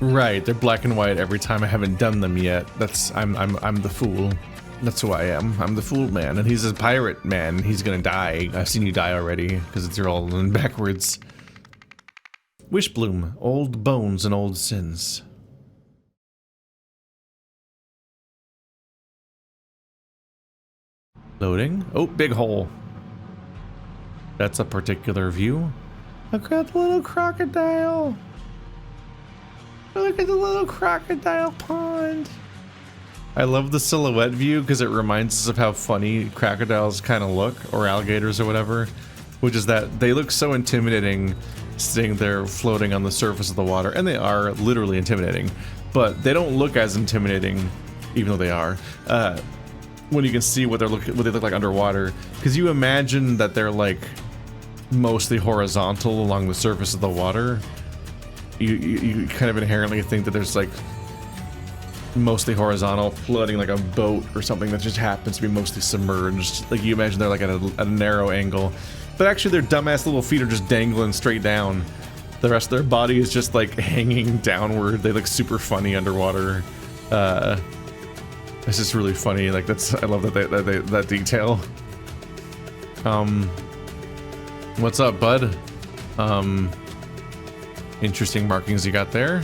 Right, they're black and white every time. I haven't done them yet. I'm the fool. That's who I am. I'm the fool man, and he's a pirate man. He's gonna die. I've seen you die already because it's all in backwards. Wishbloom, old bones and old sins. Loading. Oh, big hole. That's a particular view. Look at the little crocodile. Look at the little crocodile pond. I love the silhouette view because it reminds us of how funny crocodiles kind of look, or alligators or whatever, which is that they look so intimidating sitting there floating on the surface of the water, and they are literally intimidating, but they don't look as intimidating, even though they are, when you can see what they look like underwater, because you imagine that they're like mostly horizontal along the surface of the water. You kind of inherently think that there's like mostly horizontal, floating like a boat or something that just happens to be mostly submerged. Like you imagine they're like at a narrow angle, but actually their dumbass little feet are just dangling straight down. The rest of their body is just like hanging downward. They look super funny underwater. It's just really funny. Like I love that detail. What's up, bud? Interesting markings you got there.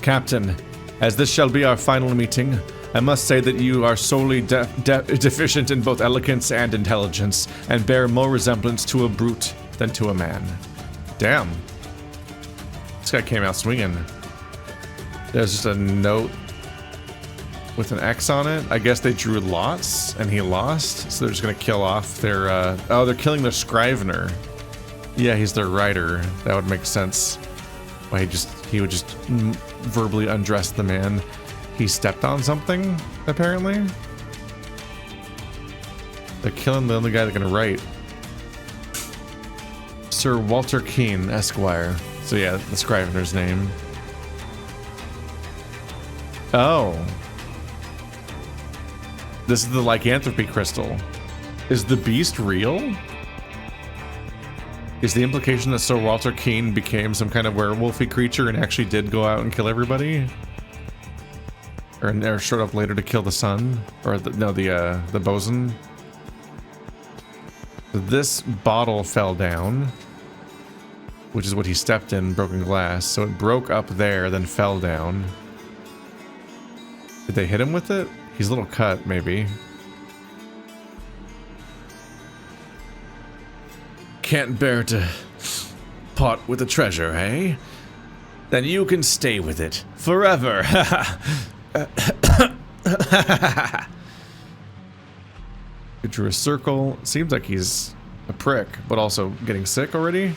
Captain, as this shall be our final meeting, I must say that you are solely deficient in both elegance and intelligence, and bear more resemblance to a brute than to a man. Damn. This guy came out swinging. There's just a note with an X on it. I guess they drew lots, and he lost, so they're just gonna kill off their, oh, they're killing their Scrivener. Yeah, he's their rider. That would make sense. Why he would just verbally undress the man. He stepped on something, apparently. They're killing the only guy that can write. Sir Walter Keane, Esquire. So yeah, the Scrivener's name. Oh. This is the lycanthropy crystal. Is the beast real? Is the implication that Sir Walter Keane became some kind of werewolfy creature and actually did go out and kill everybody? Or showed up later to kill the son? Or the bosun? This bottle fell down, which is what he stepped in, broken glass. So it broke up there, then fell down. Did they hit him with it? He's a little cut, maybe. Can't bear to part with the treasure, eh? Then you can stay with it forever. He drew a circle. Seems like he's a prick, but also getting sick already.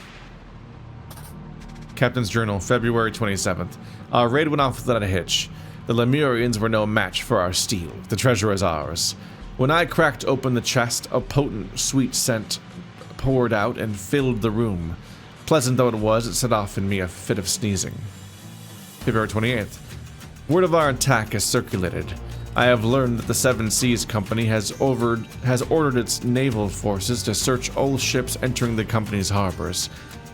Captain's Journal, February 27th. Our raid went off without a hitch. The Lemurians were no match for our steel. The treasure is ours. When I cracked open the chest, a potent, sweet scent poured out and filled the room. Pleasant though it was, it set off in me a fit of sneezing. February 28th. Word of our attack has circulated. I have learned that the Seven Seas Company has ordered its naval forces to search all ships entering the company's harbors,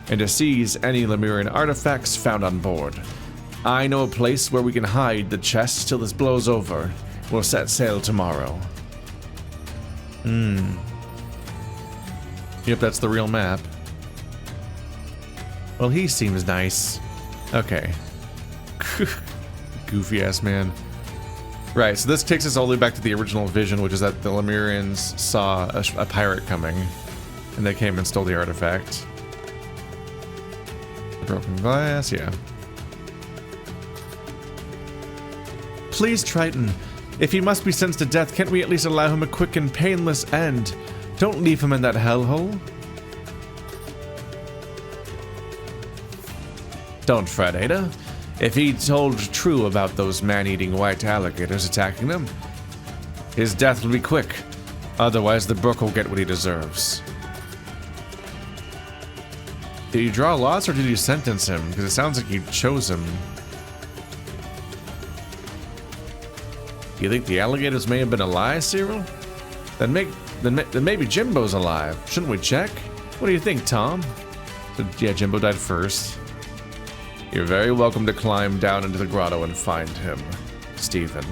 and to seize any Lemurian artifacts found on board. I know a place where we can hide the chest till this blows over. We'll set sail tomorrow. Yep, that's the real map. Well, he seems nice. Okay. Goofy ass man. Right, so this takes us all the way back to the original vision, which is that the Lemurians saw a pirate coming, and they came and stole the artifact. Broken glass, yeah. Please, Triton, if he must be sentenced to death, can't we at least allow him a quick and painless end? Don't leave him in that hellhole. Don't fret, Ada. If he told true about those man-eating white alligators attacking them, his death will be quick. Otherwise, the Brook will get what he deserves. Did you draw lots or did you sentence him? Because it sounds like you chose him. Do you think the alligators may have been alive, Cyril? Then maybe Jimbo's alive. Shouldn't we check? What do you think, Tom? So, yeah, Jimbo died first. You're very welcome to climb down into the grotto and find him, Stephen.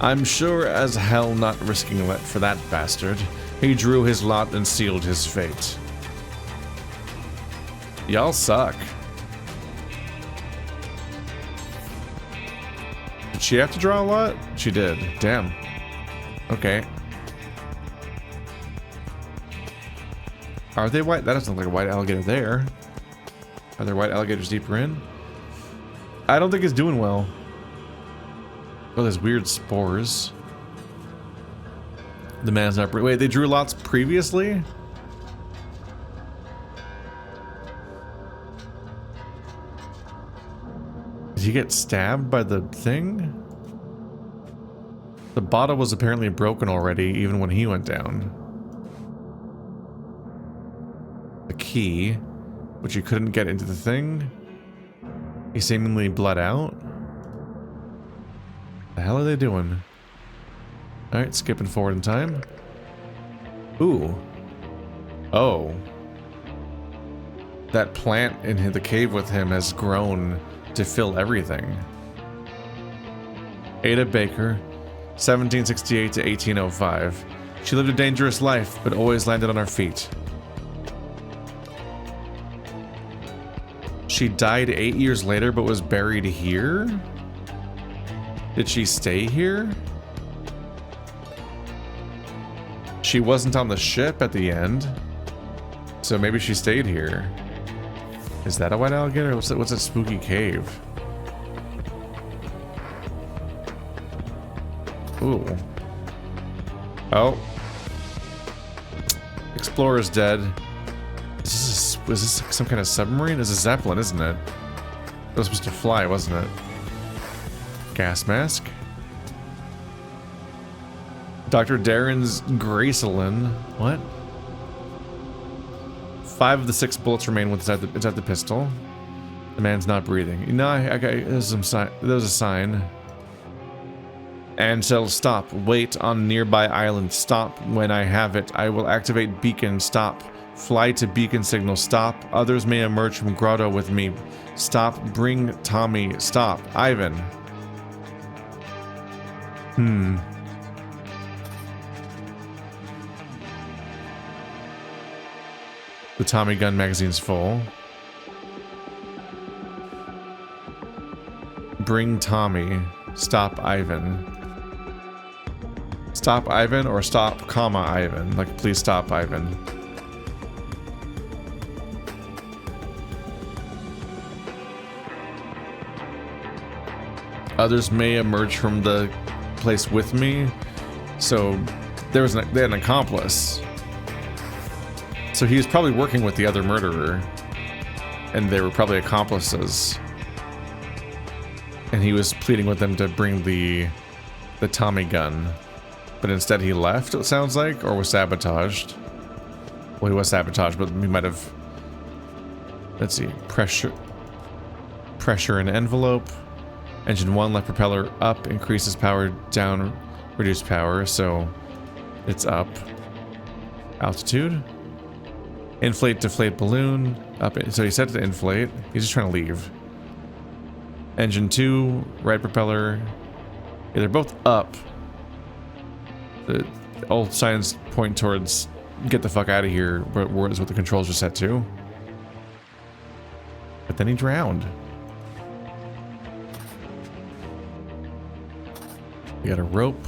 I'm sure as hell not risking it for that bastard. He drew his lot and sealed his fate. Y'all suck. Did she have to draw a lot? She did. Damn. Okay. Are they white? That doesn't look like a white alligator there. Are there white alligators deeper in? I don't think it's doing well. Oh, there's weird spores. The man's not... Wait, they drew lots previously? Did he get stabbed by the thing? The bottle was apparently broken already, even when he went down. The key, which he couldn't get into the thing. He seemingly bled out. The hell are they doing? Alright, skipping forward in time. Ooh. Oh. That plant in the cave with him has grown to fill everything. Ada Baker, 1768 to 1805. She lived a dangerous life, but always landed on her feet. She died 8 years later, but was buried here? Did she stay here? She wasn't on the ship at the end, so maybe she stayed here. Is that a white alligator? What's a spooky cave? Ooh. Oh. Explorer's dead. Is this some kind of submarine? It's a Zeppelin, isn't it? It was supposed to fly, wasn't it? Gas mask. Dr. Darren's Gracelyn. What? 5 of the 6 bullets remain inside the pistol. The man's not breathing. No, I got there's some sign. There's a sign. Ansel, stop. Wait on nearby island. Stop when I have it. I will activate beacon. Stop. Fly to beacon signal. Stop. Others may emerge from grotto with me. Stop. Bring Tommy. Stop. Ivan. The Tommy gun magazine's full. Bring Tommy. Stop Ivan. Stop Ivan or stop comma Ivan. Like, please stop Ivan. Others may emerge from the place with me. So they had an accomplice. So he was probably working with the other murderer, and they were probably accomplices. And he was pleading with them to bring the Tommy gun, but instead he left. It sounds like, or was sabotaged. Well, he was sabotaged, but he might have. Let's see, pressure and envelope. Engine 1 left propeller up, increases power, down, reduce power. So it's up. Altitude. Inflate, deflate balloon. Up. So he set it to inflate. He's just trying to leave. Engine 2, right propeller. Yeah, they're both up. The all signs point towards get the fuck out of here, but where is what the controls are set to. But then he drowned. We got a rope.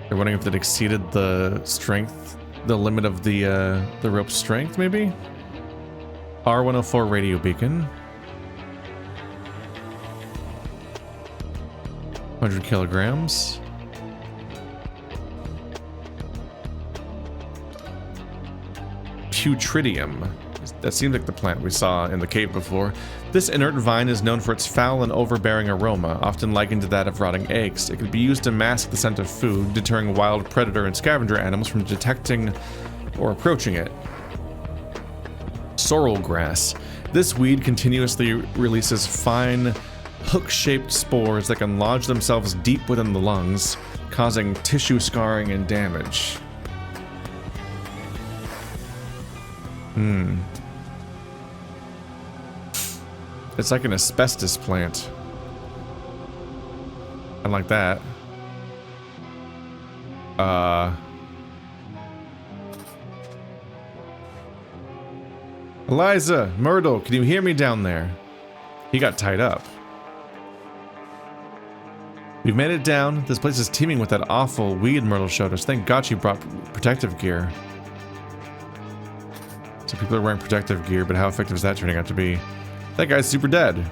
They're wondering if it exceeded the strength. The limit of the rope's strength, maybe? R104 radio beacon. 100 kilograms. Putridium. That seems like the plant we saw in the cave before. This inert vine is known for its foul and overbearing aroma, often likened to that of rotting eggs. It could be used to mask the scent of food, deterring wild predator and scavenger animals from detecting or approaching it. Sorrel grass. This weed continuously releases fine, hook-shaped spores that can lodge themselves deep within the lungs, causing tissue scarring and damage. It's like an asbestos plant. I like that. Eliza, Myrtle, can you hear me down there? He got tied up. We've made it down. This place is teeming with that awful weed Myrtle showed us. Thank God she brought protective gear. So people are wearing protective gear, but how effective is that turning out to be? That guy's super dead.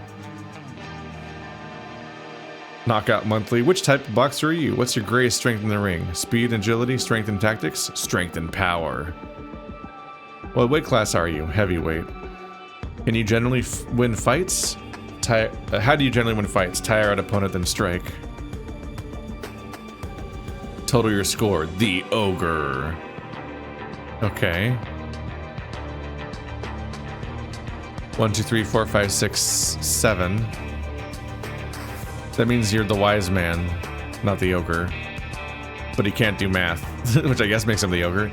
Knockout monthly. Which type of boxer are you? What's your greatest strength in the ring? Speed, agility, strength and tactics? Strength and power. What weight class are you? Heavyweight. Can you generally win fights? How do you generally win fights? Tire out opponent, then strike. Total your score. The Ogre. Okay. 1, 2, 3, 4, 5, 6, 7. That means you're the wise man, not the ogre. But he can't do math, which I guess makes him the ogre.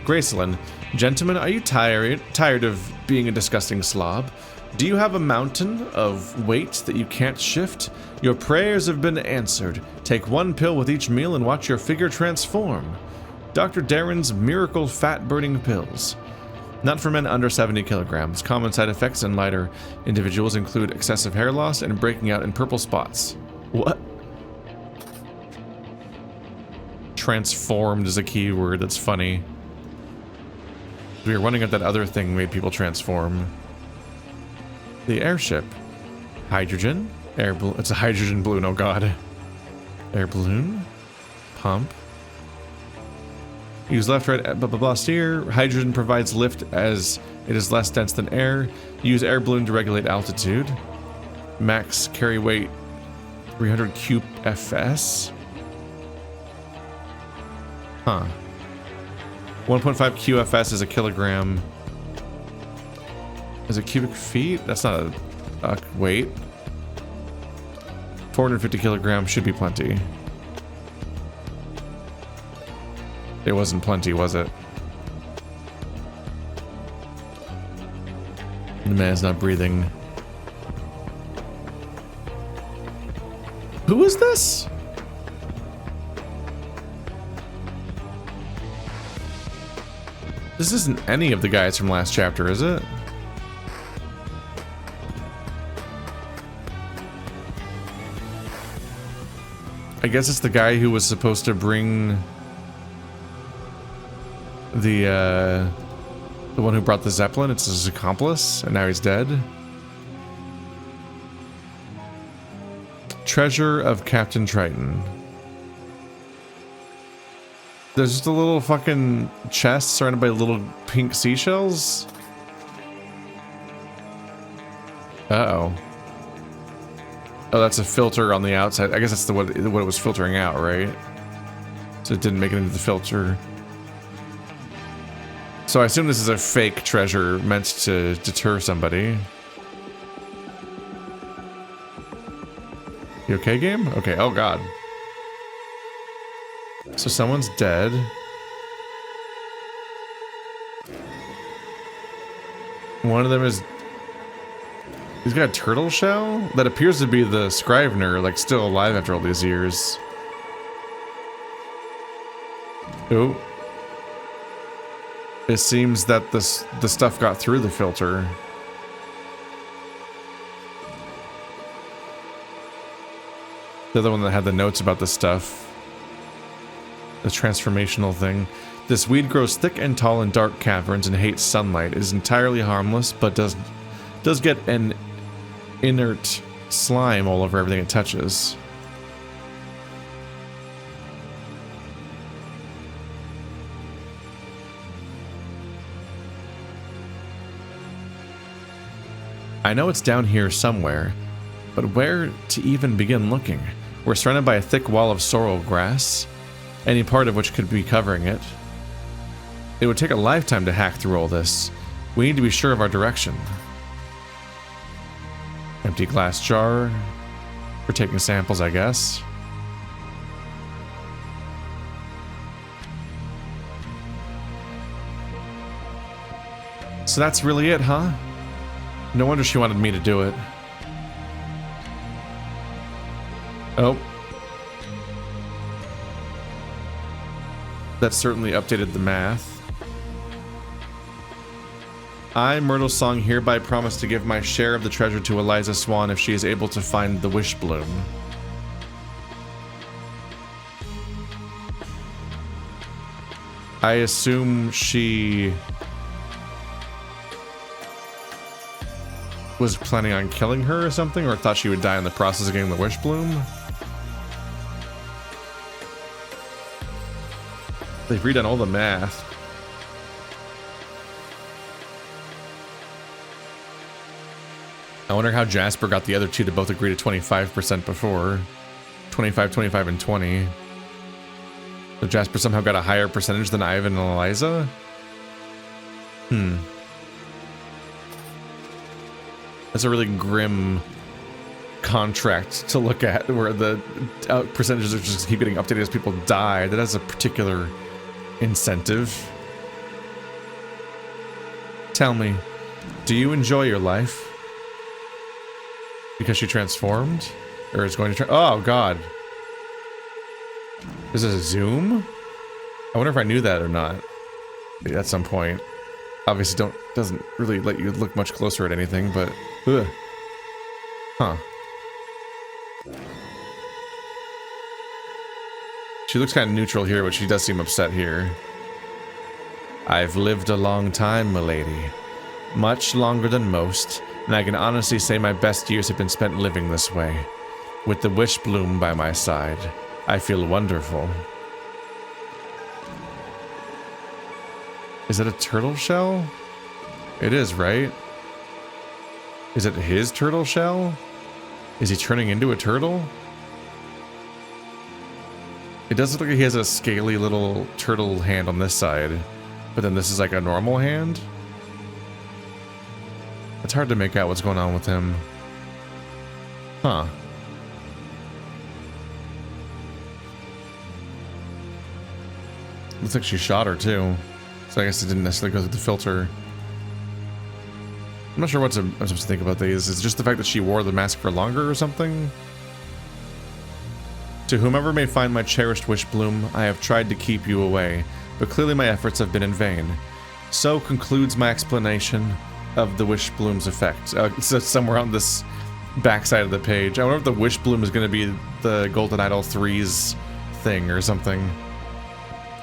Gracelyn, gentlemen, are you tired of being a disgusting slob? Do you have a mountain of weight that you can't shift? Your prayers have been answered. Take 1 pill with each meal and watch your figure transform. Dr. Darren's miracle fat-burning pills. Not for men under 70 kilograms. Common side effects in lighter individuals include excessive hair loss and breaking out in purple spots. What? Transformed is a key word. That's funny. We were wondering if that other thing made people transform. The airship. Hydrogen. Air balloon. It's a hydrogen balloon, oh god. Air balloon. Pump. Use left, right, blah, blah, blah, steer. Hydrogen provides lift as it is less dense than air. Use air balloon to regulate altitude. Max carry weight 300 QFS. Huh. 1.5 QFS is a kilogram. Is it cubic feet? That's not a weight. 450 kilograms should be plenty. It wasn't plenty, was it? The man's not breathing. Who is this? This isn't any of the guys from last chapter, is it? I guess it's the guy who was supposed to bring the one who brought the Zeppelin. It's his accomplice, and now he's dead. Treasure of Captain Triton. There's just a little fucking chest surrounded by little pink seashells. Uh-oh. Oh, that's a filter on the outside. I guess that's what it was filtering out, right? So it didn't make it into the filter. So I assume this is a fake treasure meant to deter somebody. You okay, game? Okay, oh god. So someone's dead. One of them is... He's got a turtle shell? That appears to be the Scrivener, like still alive after all these years. Oh. It seems that the stuff got through the filter. The other one that had the notes about the stuff. The transformational thing. This weed grows thick and tall in dark caverns and hates sunlight. It is entirely harmless, but does get an inert slime all over everything it touches. I know it's down here somewhere, but where to even begin looking? We're surrounded by a thick wall of sorrel grass, any part of which could be covering it. It would take a lifetime to hack through all this. We need to be sure of our direction. Empty glass jar. We're taking samples, I guess. So that's really it, huh? No wonder she wanted me to do it. Oh. That certainly updated the math. I, Myrtle Song, hereby promise to give my share of the treasure to Eliza Swan if she is able to find the Wishbloom. I assume she was planning on killing her or something, or thought she would die in the process of getting the Wishbloom. They've redone all the math. I wonder how Jasper got the other two to both agree to 25% before. 25, 25, and 20. So Jasper somehow got a higher percentage than Ivan and Eliza? That's a really grim contract to look at, where the percentages are just keep getting updated as people die. That has a particular incentive. Tell me, do you enjoy your life? Because she transformed? Or is going to oh god. Is this a zoom? I wonder if I knew that or not. At some point. Obviously doesn't really let you look much closer at anything, but ugh. Huh. She looks kind of neutral here, but she does seem upset here. I've lived a long time, milady. Much longer than most, and I can honestly say my best years have been spent living this way. With the Wishbloom by my side, I feel wonderful. Is that a turtle shell? It is, right? Is it his turtle shell? Is he turning into a turtle? It does look like he has a scaly little turtle hand on this side, but then this is like a normal hand? It's hard to make out what's going on with him. Huh. Looks like she shot her too. So I guess it didn't necessarily go through the filter. I'm not sure what I'm supposed to think about these. Is it just the fact that she wore the mask for longer or something? To whomever may find my cherished Wishbloom, I have tried to keep you away, but clearly my efforts have been in vain. So concludes my explanation of the Wishbloom's effect. It's somewhere on this backside of the page. I wonder if the Wishbloom is going to be the Golden Idol 3's thing or something.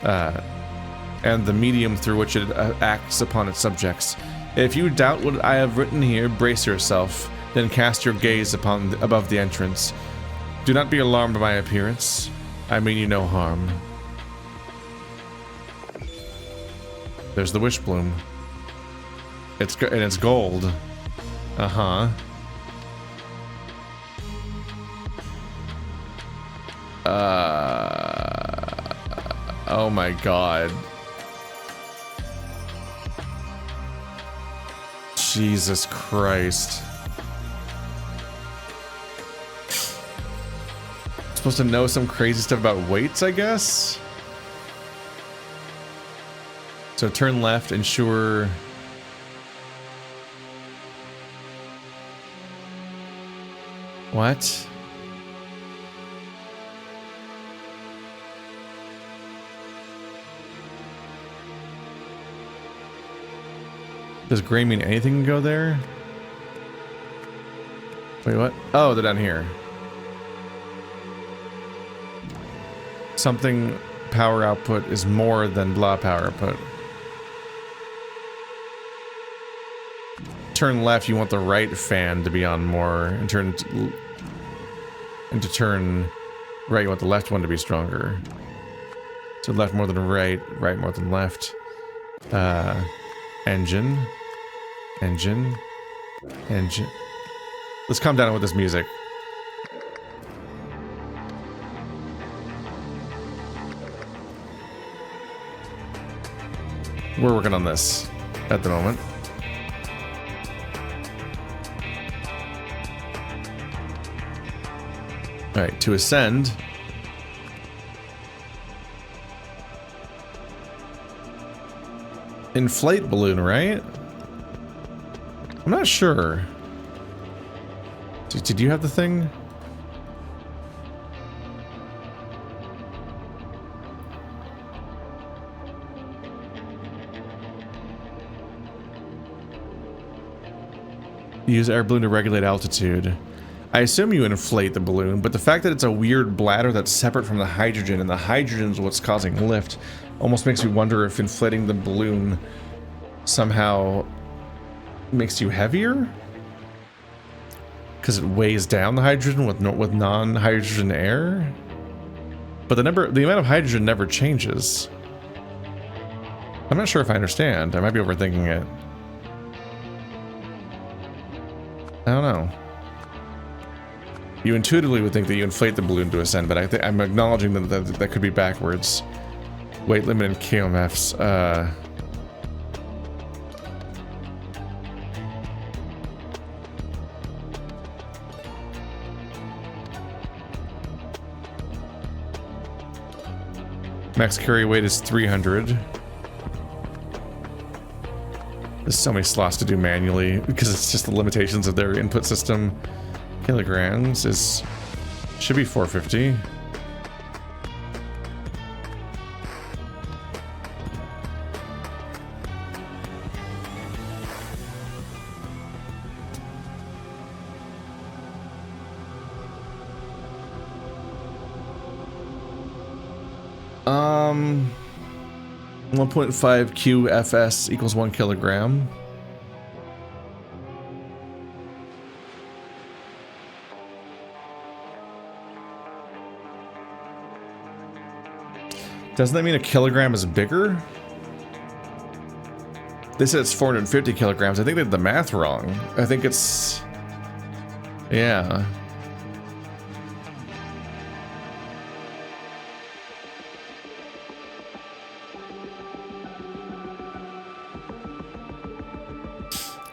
And the medium through which it acts upon its subjects. If you doubt what I have written here, brace yourself, then cast your gaze above the entrance. Do not be alarmed by my appearance. I mean you no harm. There's the Wishbloom. And it's gold. Uh-huh. Oh my god. Jesus Christ. Supposed to know some crazy stuff about weights, I guess? So turn left, ensure... What? Does gray mean anything can go there? Wait, what? Oh, they're down here. Something power output is more than blah power output. Turn left, you want the right fan to be on more, and turn right, you want the left one to be stronger. So left more than right, right more than left. Engine. Let's calm down with this music. We're working on this at the moment. Alright, to ascend. Inflate balloon, right? I'm not sure. Did you have the thing? Use air balloon to regulate altitude. I assume you inflate the balloon, but the fact that it's a weird bladder that's separate from the hydrogen, and the hydrogen is what's causing lift, almost makes me wonder if inflating the balloon somehow makes you heavier? Because it weighs down the hydrogen with non-hydrogen air? But the amount of hydrogen never changes. I'm not sure if I understand. I might be overthinking it. I don't know. You intuitively would think that you inflate the balloon to ascend, but I'm acknowledging that could be backwards. Weight limit and KMFs. Max carry weight is 300. There's so many slots to do manually because it's just the limitations of their input system. Kilograms should be 450. Um, 1.5 QFS equals 1 kilogram. Doesn't that mean a kilogram is bigger? They said it's 450 kilograms. I think they did the math wrong. I think it's... yeah.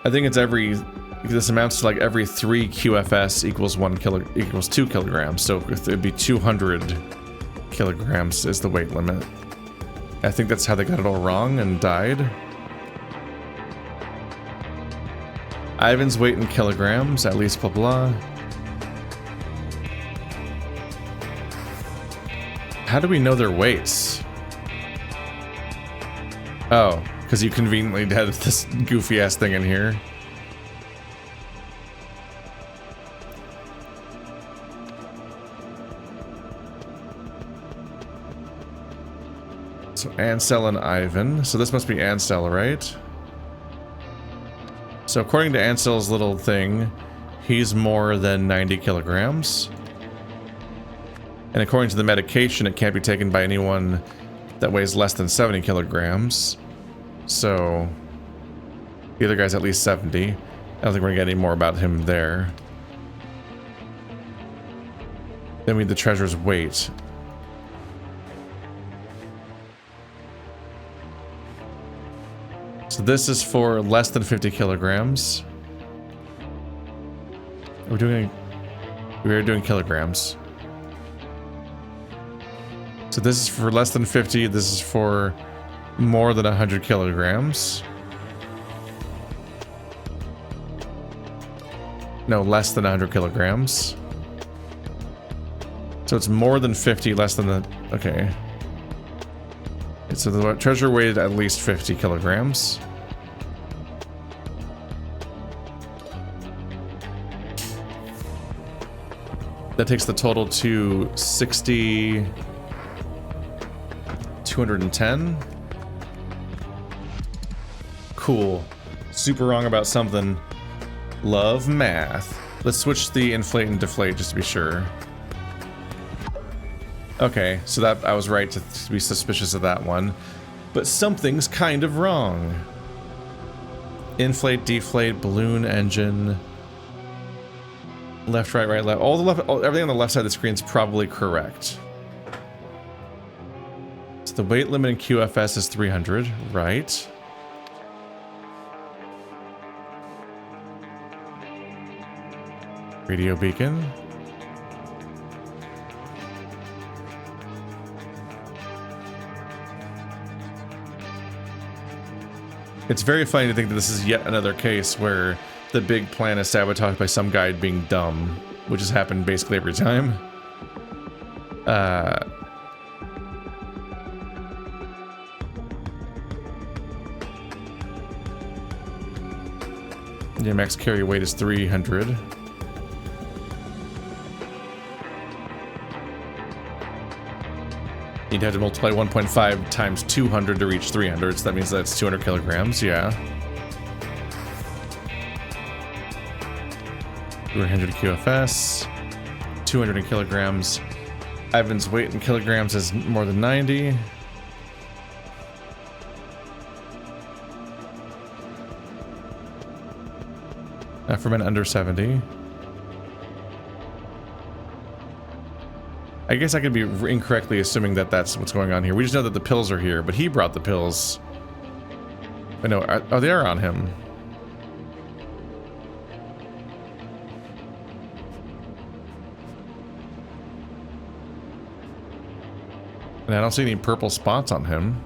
I think it's this amounts to like every 3 QFS equals 2 kilograms. So it'd be 200 kilograms is the weight limit. I think that's how they got it all wrong and died. Ivan's weight in kilograms, at least blah blah. How do we know their weights? Oh, because you conveniently had this goofy ass thing in here. So Ansel and Ivan. So this must be Ansel, right? So according to Ansel's little thing, he's more than 90 kilograms. And according to the medication, it can't be taken by anyone that weighs less than 70 kilograms. So the other guy's at least 70. I don't think we're gonna get any more about him there. Then we need the treasure's weight. So this is for less than 50 kilograms. We are doing kilograms. So this is for less than 50. This is for more than 100 kilograms. No, less than 100 kilograms. So it's more than 50, less than the... okay. So the treasure weighed at least 50 kilograms. That takes the total to 210. Cool. Super wrong about something. Love math. Let's switch the inflate and deflate just to be sure. Okay, so that I was right to be suspicious of that one. But something's kind of wrong. Inflate, deflate, balloon, engine. Left, right, right, left. Everything on the left side of the screen is probably correct. So the weight limit in QFS is 300, right? Radio beacon. It's very funny to think that this is yet another case where the big plan is sabotaged by some guy being dumb, which has happened basically every time. Yeah, max carry weight is 300. You'd have to multiply 1.5 times 200 to reach 300, so that means that's 200 kilograms, yeah. 300 QFS, 200 in kilograms. Ivan's weight in kilograms is more than 90. For men under 70. I guess I could be incorrectly assuming that that's what's going on here. We just know that the pills are here, but he brought the pills. I know. Oh, they are on him. And I don't see any purple spots on him.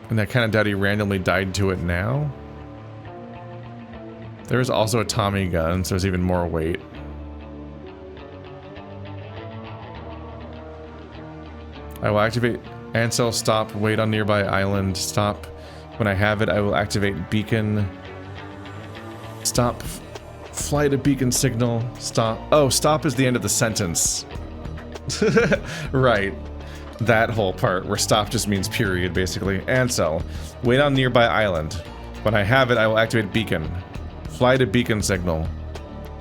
And I kind of doubt he randomly died to it now. There's also a Tommy gun, so there's even more weight. I will activate Ansel, stop, wait on nearby island, stop. When I have it, I will activate beacon. Stop, fly to beacon signal, stop. Oh, stop is the end of the sentence. Right. That whole part where stop just means period, basically. Ansel, wait on nearby island. When I have it, I will activate beacon. Fly to beacon signal.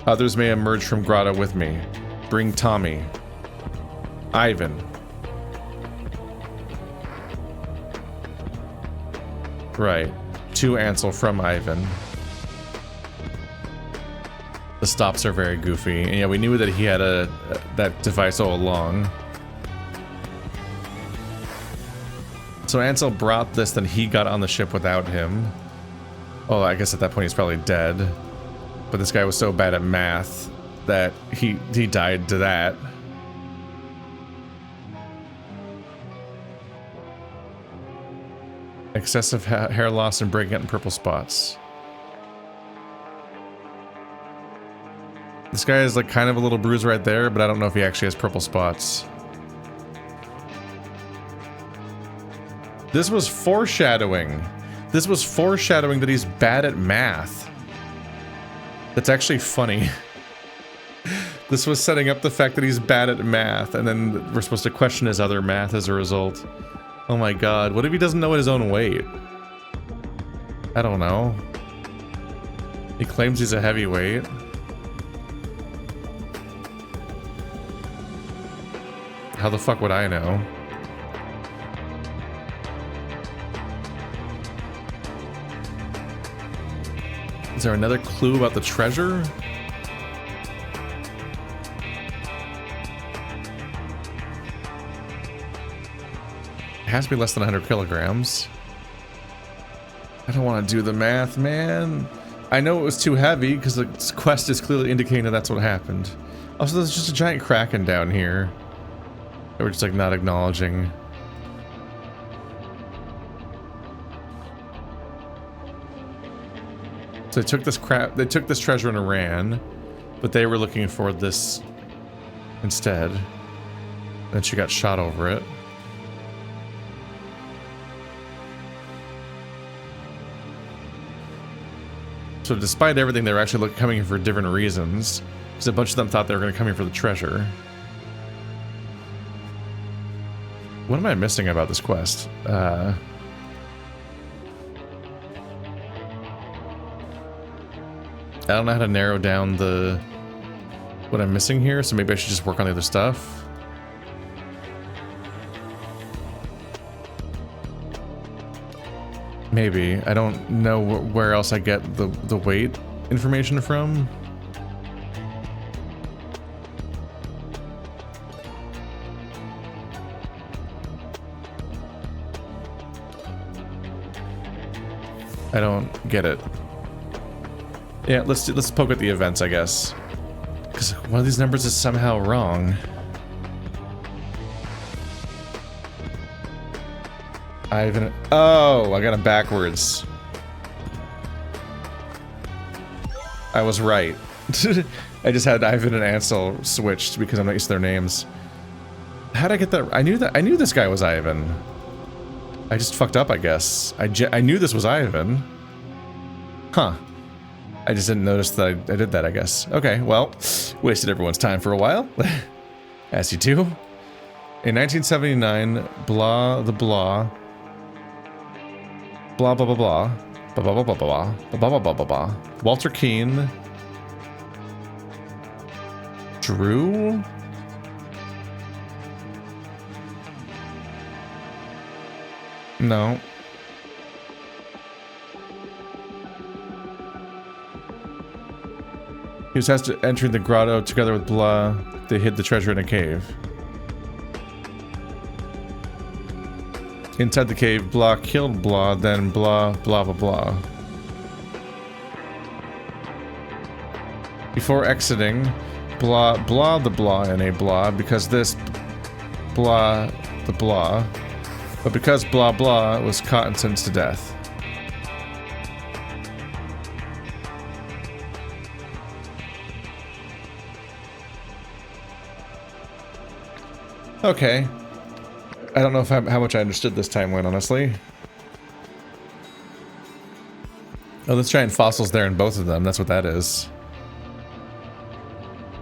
Others may emerge from Grotto with me. Bring Tommy. Ivan. Right. To Ansel from Ivan. The stops are very goofy. And yeah, we knew that he had that device all along. So Ansel brought this, then he got on the ship without him. Oh, I guess at that point he's probably dead. But this guy was so bad at math that he died to that. Excessive hair loss and breaking out in purple spots. This guy is like kind of a little bruise right there, but I don't know if he actually has purple spots. This was foreshadowing. This was foreshadowing that he's bad at math. That's actually funny. This was setting up the fact that he's bad at math, and then we're supposed to question his other math as a result. Oh my god, what if he doesn't know his own weight? I don't know. He claims he's a heavyweight. How the fuck would I know? Is there another clue about the treasure? It has to be less than 100 kilograms. I don't want to do the math, man. I know it was too heavy because the quest is clearly indicating that that's what happened. Also, there's just a giant kraken down here that we're just like not acknowledging. So they took this crap. They took this treasure and ran, but they were looking for this instead. Then she got shot over it. So despite everything, they were actually coming here for different reasons, because a bunch of them thought they were going to come here for the treasure. What am I missing about this quest? I don't know how to narrow down what I'm missing here, so maybe I should just work on the other stuff. Maybe. I don't know where else I get the weight information from. I don't get it. Yeah, let's poke at the events, I guess. Because one of these numbers is somehow wrong. Ivan. Oh, I got it backwards. I was right. I just had Ivan and Ansel switched because I'm not used to their names. How'd I get that? I knew this guy was Ivan. I just fucked up, I guess. I knew this was Ivan. Huh. I just didn't notice that I did that, I guess. Okay, well, wasted everyone's time for a while. As you do. In 1979, blah the blah. Blah blah blah blah. Blah blah blah blah blah. Blah blah blah blah blah. Walter Keane. Drew? No. He was asked to enter the grotto together with Blah. They hid the treasure in a cave. Inside the cave, Blah killed Blah, then blah blah blah blah. Before exiting, Blah the Blah in a Blah because this Blah the Blah. But because blah blah was caught and sentenced to death. Okay. I don't know if how much I understood this timeline, honestly. Oh, there's giant fossils there in both of them. That's what that is.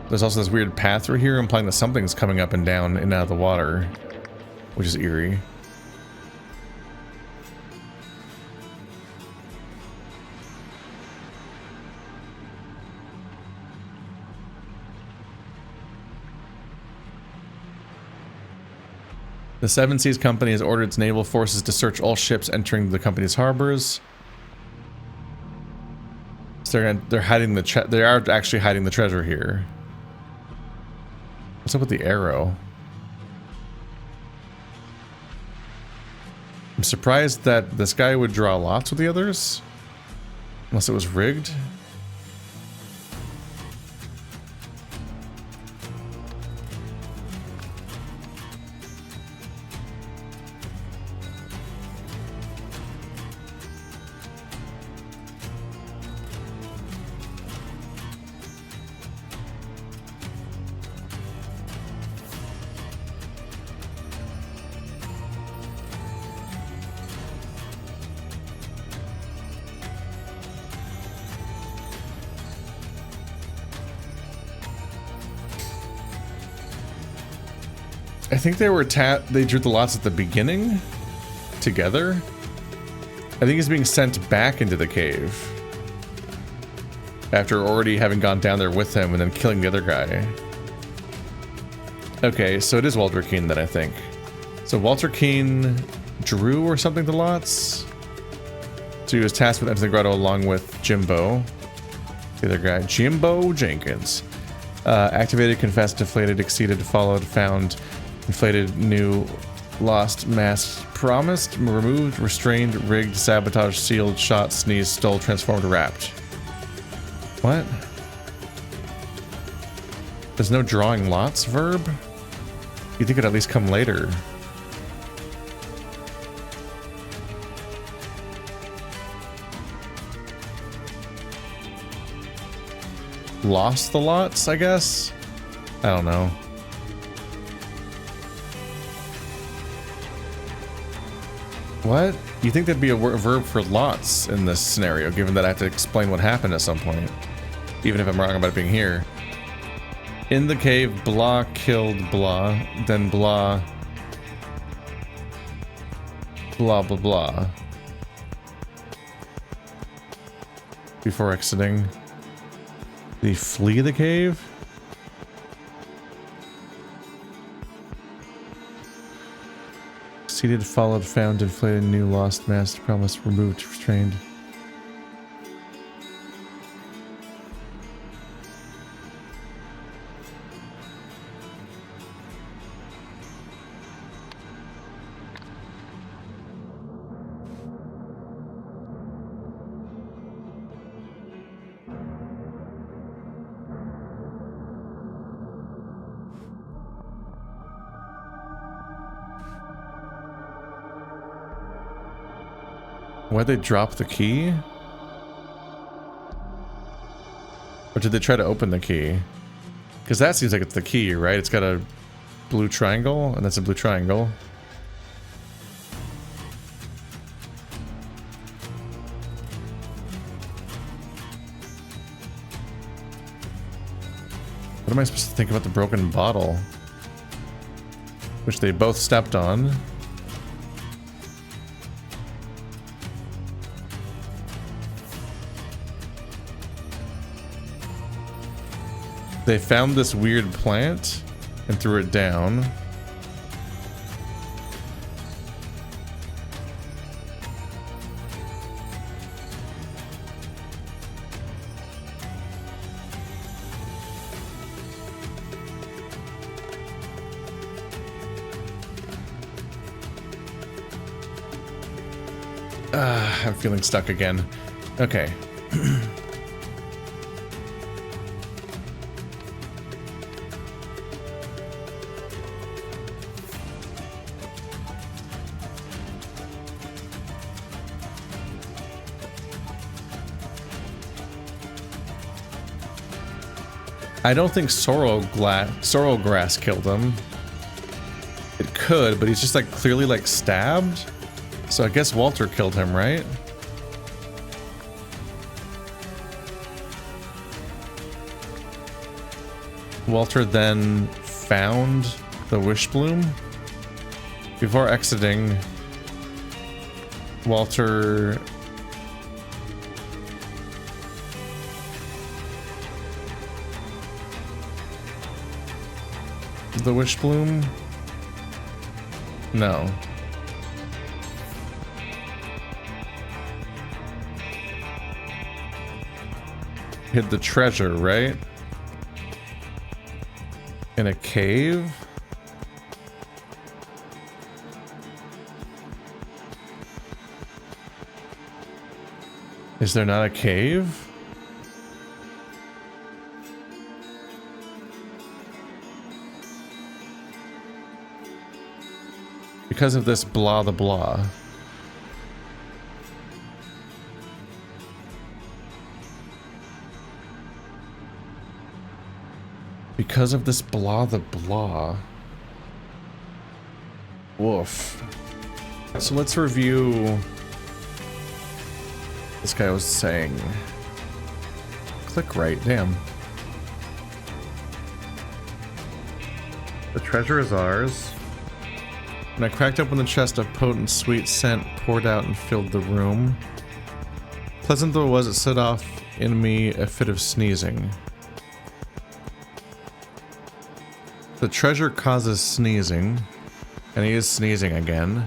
There's also this weird path through here implying that something's coming up and down and out of the water, which is eerie. The Seven Seas Company has ordered its naval forces to search all ships entering the company's harbors. So they're hiding the they are actually hiding the treasure here. What's up with the arrow? I'm surprised that this guy would draw lots with the others. Unless it was rigged. I think they were they drew the lots at the beginning together. I think he's being sent back into the cave after already having gone down there with him and then killing the other guy. Okay, so it is Walter Keane then, I think. So Walter Keane drew or something the lots. So he was tasked with entering the grotto along with Jimbo, the other guy, Jimbo Jenkins. Activated, confessed, deflated, exceeded, followed, found, inflated, new, lost, masked, promised, removed, restrained, rigged, sabotaged, sealed, shot, sneezed, stole, transformed, wrapped. What? There's no drawing lots verb? You'd think it'd at least come later. Lost the lots, I guess? I don't know. What? You think there'd be a verb for lots in this scenario, given that I have to explain what happened at some point. Even if I'm wrong about it being here. In the cave, Blah killed Blah, then Blah... Blah blah blah. Before exiting. Did he flee the cave? Seated, followed, found, inflated, new, lost, masked, promised, removed, restrained. Why'd they drop the key? Or did they try to open the key? Because that seems like it's the key, right? It's got a blue triangle, and that's a blue triangle. What am I supposed to think about the broken bottle? Which they both stepped on. They found this weird plant and threw it down. I'm feeling stuck again. Okay. I don't think sorrel grass killed him. It could, but he's just like clearly like stabbed. So I guess Walter killed him, right? Walter then found the Wishbloom. Before exiting, Walter the Wishbloom? No. Hid the treasure, right? In a cave? Is there not a cave? Because of this blah the blah. Because of this blah the blah. Woof. So let's review. This guy was saying. Click right, damn. The treasure is ours. And I cracked open the chest of potent sweet scent, poured out and filled the room. Pleasant though it was, it set off in me a fit of sneezing. The treasure causes sneezing, and he is sneezing again.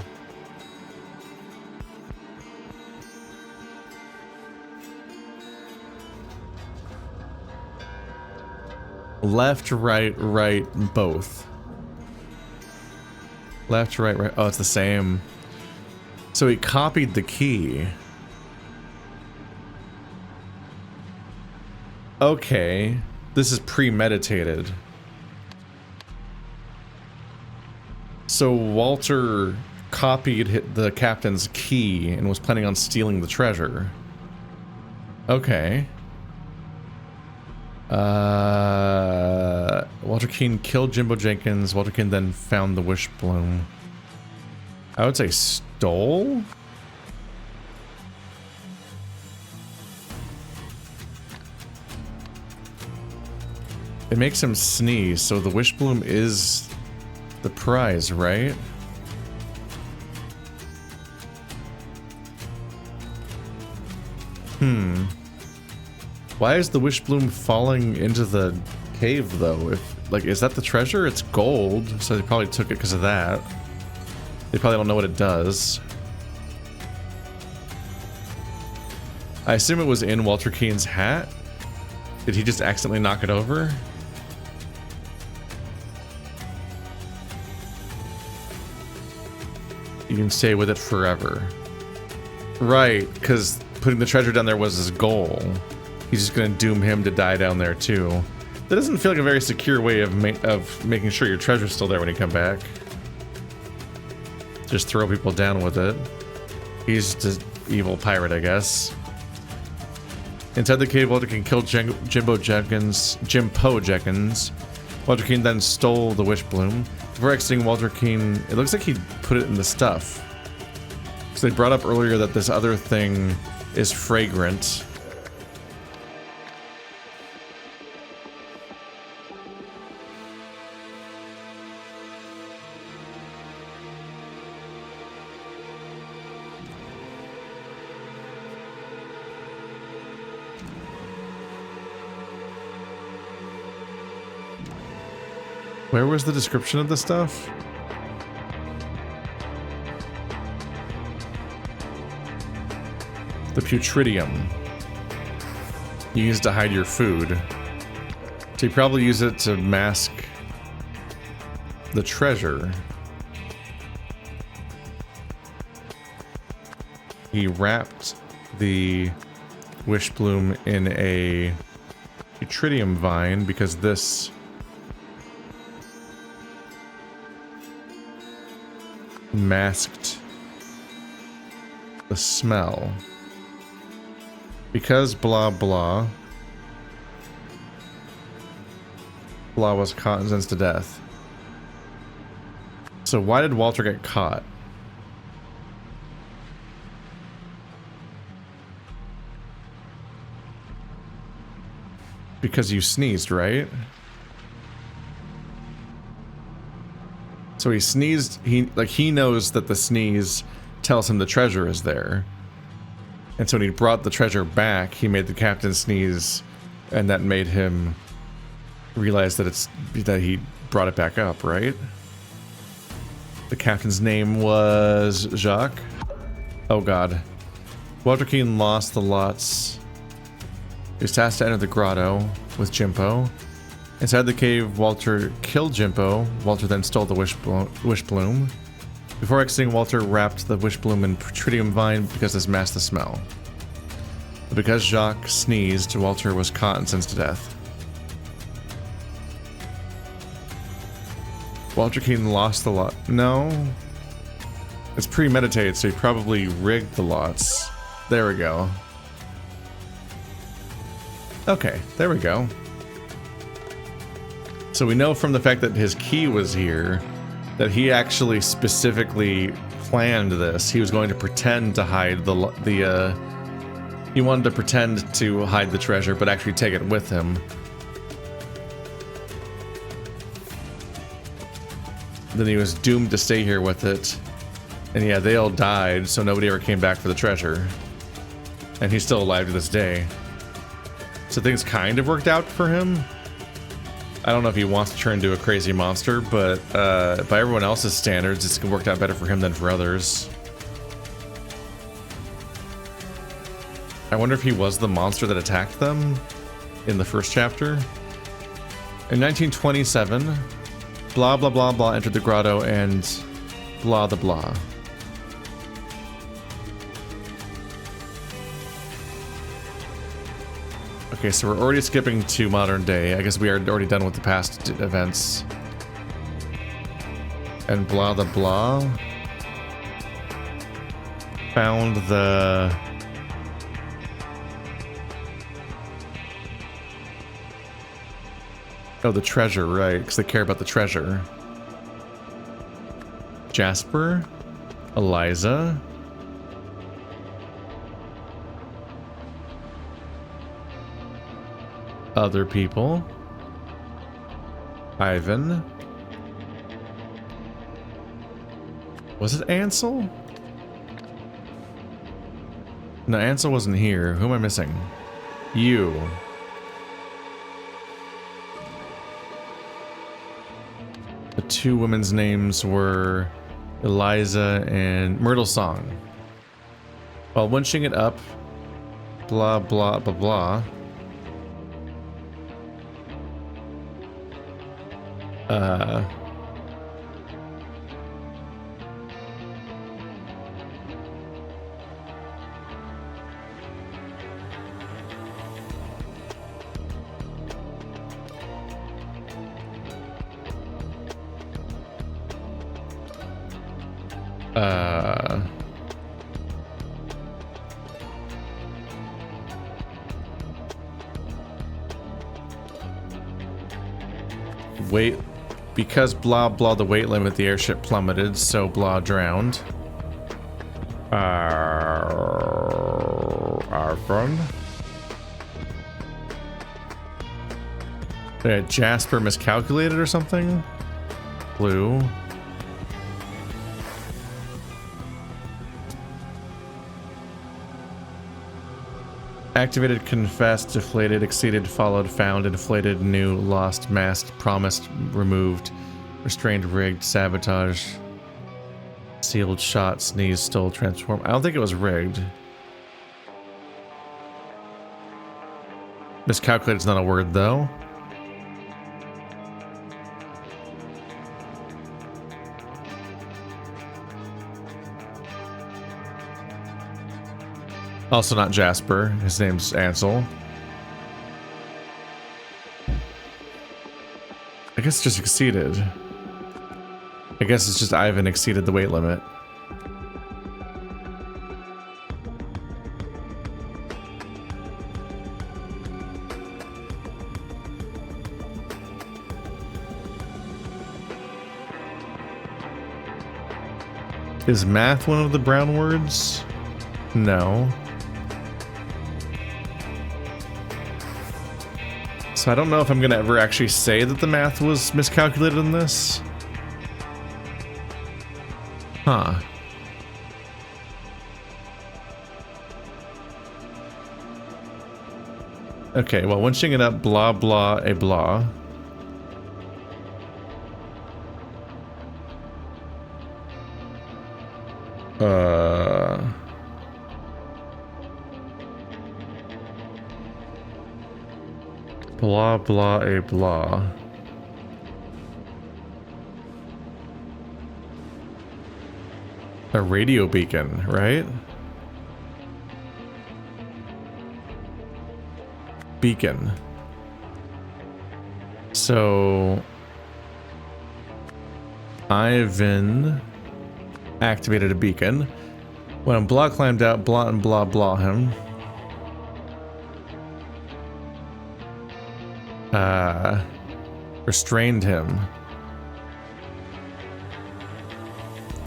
Left, right, right, both. Left, right, right. Oh, it's the same. So he copied the key. Okay. This is premeditated. So Walter copied the captain's key and was planning on stealing the treasure. Okay. Walter Keane killed Jimbo Jenkins. Walter Keane then found the Wishbloom. I would say stole? It makes him sneeze, so the Wishbloom is the prize, right? Why is the Wishbloom falling into the cave, though? If, like, is that the treasure? It's gold, so they probably took it because of that. They probably don't know what it does. I assume it was in Walter Keane's hat. Did he just accidentally knock it over? You can stay with it forever. Right, because putting the treasure down there was his goal. He's just gonna doom him to die down there too. That doesn't feel like a very secure way of making sure your treasure's still there when you come back. Just throw people down with it. He's just evil pirate, I guess. Inside the cave, Walter Keane killed Jimbo Jenkins. Walter Keane then stole the Wishbloom. Before exiting, Walter Keane, it looks like he put it in the stuff. Because they brought up earlier that this other thing is fragrant. Where was the description of the stuff? The putridium. You use it to hide your food. So you probably use it to mask the treasure. He wrapped the Wishbloom in a putridium vine because this masked the smell. Because blah blah. Blah was caught and sentenced to death. So why did Walter get caught? Because you sneezed, right? So he sneezed, he knows that the sneeze tells him the treasure is there. And so when he brought the treasure back, he made the captain sneeze, and that made him realize that he brought it back up, right? The captain's name was Jacques. Oh god. Walter Keane lost the lots. He was tasked to enter the grotto with Jimpo. Inside the cave, Walter killed Jimpo. Walter then stole the Wishbloom. Before exiting, Walter wrapped the Wishbloom in Tritium vine because this masked the smell. But because Jacques sneezed, Walter was caught and sentenced to death. Walter Keane lost the lot. No. It's premeditated, so he probably rigged the lots. There we go. Okay, there we go. So we know from the fact that his key was here that he actually specifically planned this. He was going to pretend to hide he wanted to pretend to hide the treasure, but actually take it with him. Then he was doomed to stay here with it. And yeah, they all died, so nobody ever came back for the treasure. And he's still alive to this day. So things kind of worked out for him. I don't know if he wants to turn into a crazy monster, but by everyone else's standards, it's worked out better for him than for others. I wonder if he was the monster that attacked them in the first chapter. In 1927, blah blah blah blah entered the grotto and blah the blah. Okay, so we're already skipping to modern day. I guess we are already done with the past events. And blah the blah found the the treasure, right? Because they care about the treasure. Jasper, Eliza, other people, Ivan. Was it Ansel? No, Ansel wasn't here. Who am I missing? You. The two women's names were Eliza and Myrtle Song. While winching it up, blah blah blah blah. Wait, because blah blah the weight limit, the airship plummeted, so blah drowned. Our fun. Jasper miscalculated or something? Blue. Activated, confessed, deflated, exceeded, followed, found, inflated, new, lost, masked, promised, removed, restrained, rigged, sabotage, sealed, shot, sneezed, stole, transform. I don't think it was rigged. Miscalculated is not a word, though. Also not Jasper. His name's Ansel. I guess just exceeded. I guess it's just Ivan exceeded the weight limit. Is math one of the brown words? No. So I don't know if I'm gonna ever actually say that the math was miscalculated in this. Huh. Okay, well, winching it up, blah, blah, a blah. Blah, blah, a blah. A radio beacon, right? Beacon. So Ivan activated a beacon. When Blah climbed out, Blah and Blah Blah him. Restrained him.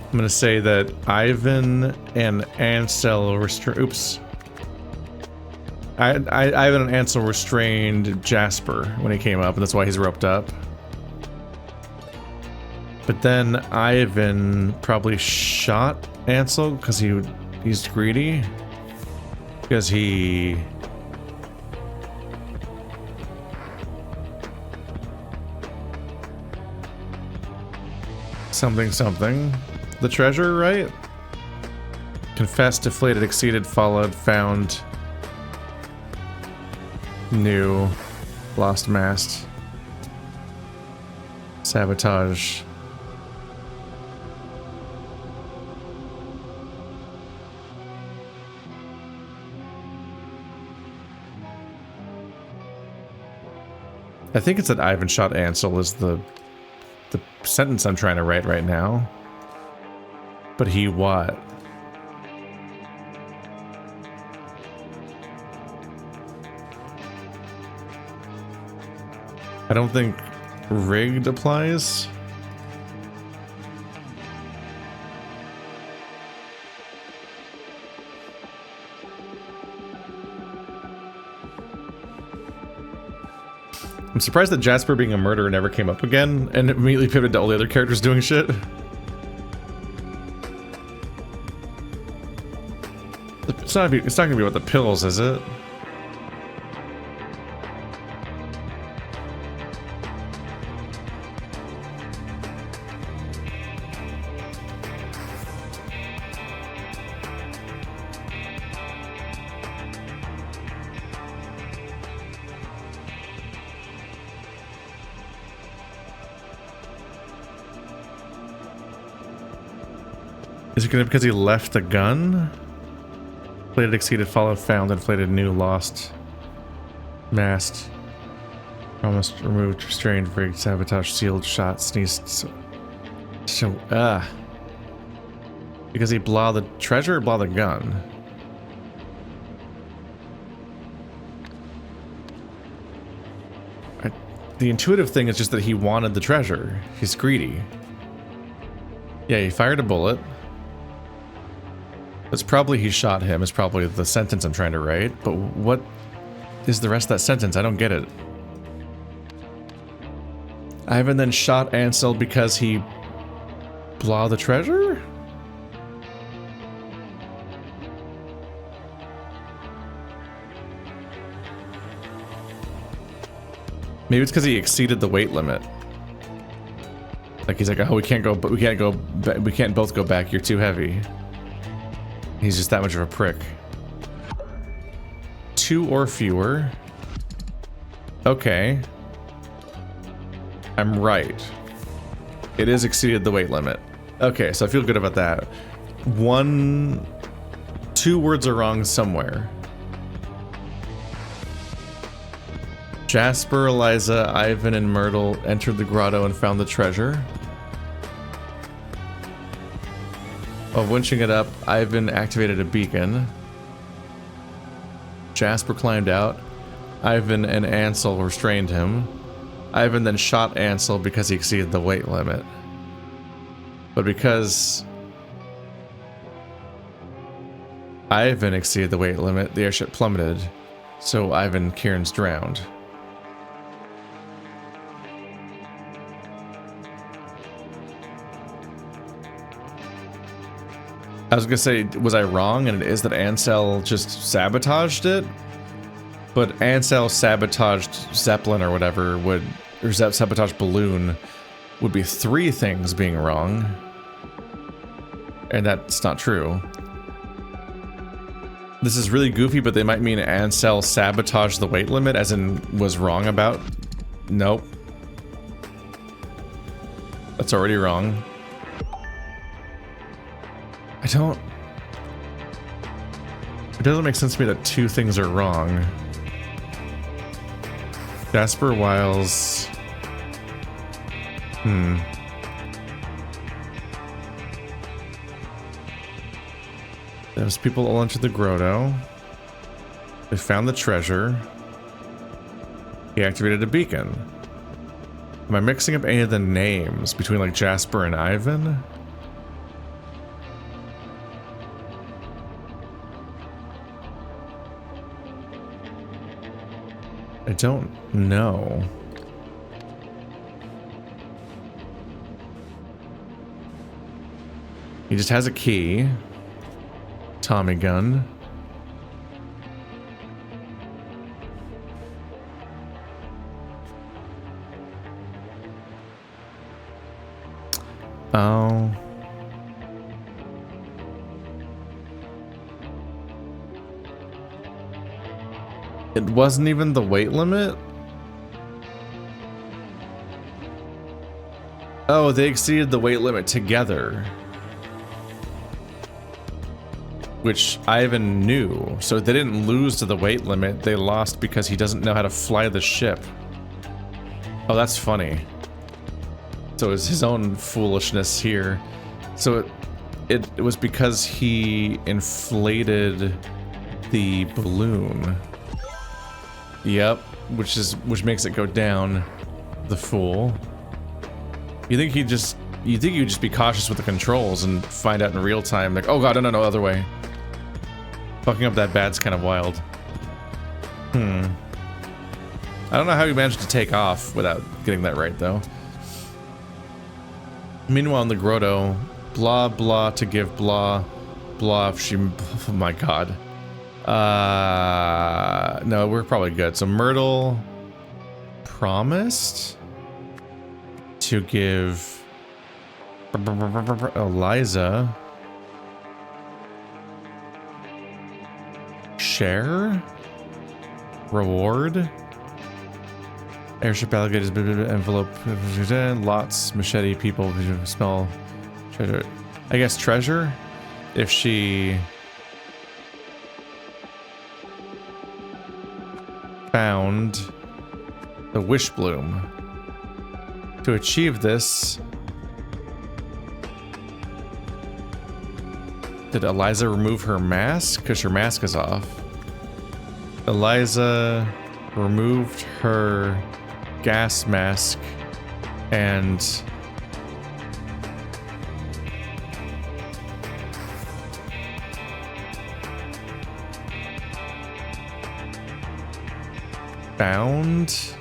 I'm gonna say that Ivan and Ansel Oops. Ivan and Ansel restrained Jasper when he came up, and that's why he's roped up. But then Ivan probably shot Ansel because he's greedy. Because he... something. The treasure, right? Confessed, deflated, exceeded, followed, found, new, lost, masked, sabotage. I think it's that Ivan shot Ansel is the sentence I'm trying to write right now. But he what? I don't think rigged applies. I'm surprised that Jasper being a murderer never came up again and immediately pivoted to all the other characters doing shit. It's not gonna be about the pills, is it? Is it gonna be because he left the gun? Inflated, exceeded, followed, found, inflated, new, lost, masked, promised, removed, restrained, rigged, sabotage, sealed, shot, sneezed. Because he blah the treasure or blah the gun? The intuitive thing is just that he wanted the treasure. He's greedy. Yeah, he fired a bullet. It's probably he shot him, is probably the sentence I'm trying to write, but what is the rest of that sentence? I don't get it. Ivan then shot Ansel because he blah the treasure? Maybe it's because he exceeded the weight limit. Like he's like, oh, we can't both go back. You're too heavy. He's just that much of a prick. 2 or fewer. Okay. I'm right. It is exceeded the weight limit. Okay, so I feel good about that. 2 words are wrong somewhere. Jasper, Eliza, Ivan, and Myrtle entered the grotto and found the treasure. While winching it up, Ivan activated a beacon. Jasper climbed out. Ivan and Ansel restrained him. Ivan then shot Ansel because he exceeded the weight limit. But because Ivan exceeded the weight limit, the airship plummeted, so Ivan Kieran's drowned. I was gonna say, was I wrong? And it is that Ansel just sabotaged it? But Ansel sabotaged Zeppelin or whatever or sabotaged Balloon would be 3 things being wrong. And that's not true. This is really goofy, but they might mean Ansel sabotaged the weight limit, as in was wrong about. Nope. That's already wrong. It doesn't make sense to me that 2 things are wrong. Jasper Wiles. Those people all entered the grotto. They found the treasure. He activated a beacon. Am I mixing up any of the names between like Jasper and Ivan? I don't know. He just has a key. Tommy gun. Oh. It wasn't even the weight limit? Oh, they exceeded the weight limit together. Which Ivan knew. So they didn't lose to the weight limit, they lost because he doesn't know how to fly the ship. Oh, that's funny. So it was his own foolishness here. So it was because he inflated the balloon. Yep, which makes it go down. The fool. You think you'd just be cautious with the controls and find out in real time, like, oh god, no, other way. Fucking up that bad's kind of wild. I don't know how he managed to take off without getting that right, though. Meanwhile, in the grotto, blah blah to give blah blah. If she, oh my god. No, we're probably good. So Myrtle promised to give Eliza share reward. Airship alligators envelope lots machete people smell treasure. I guess treasure if she found the Wishbloom. To achieve this, did Eliza remove her mask? Because her mask is off. Eliza removed her gas mask and found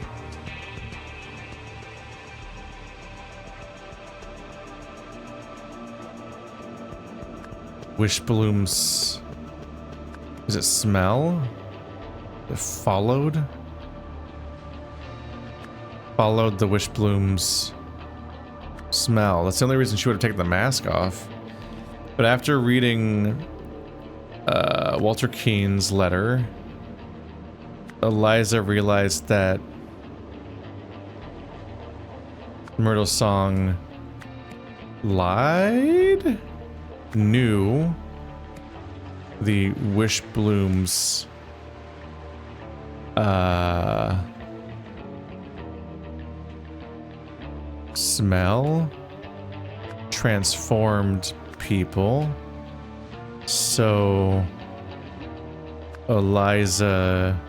Wishbloom's, is it smell? It followed? Followed the Wishbloom's smell. That's the only reason she would have taken the mask off. But after reading Walter Keene's letter, Eliza realized that Myrtle's song lied? Knew the Wishbloom's smell transformed people. So Eliza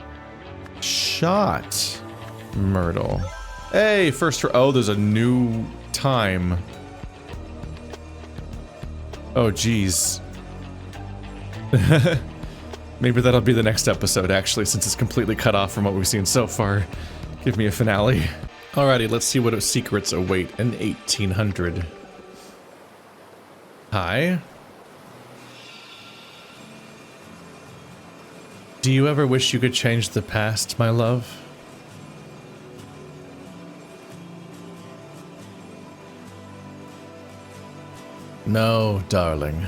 shot Myrtle. Hey, oh, there's a new time. Oh, geez. Maybe that'll be the next episode, actually, since it's completely cut off from what we've seen so far. Give me a finale. Alrighty, let's see what secrets await in 1800. Hi. Do you ever wish you could change the past, my love? No, darling.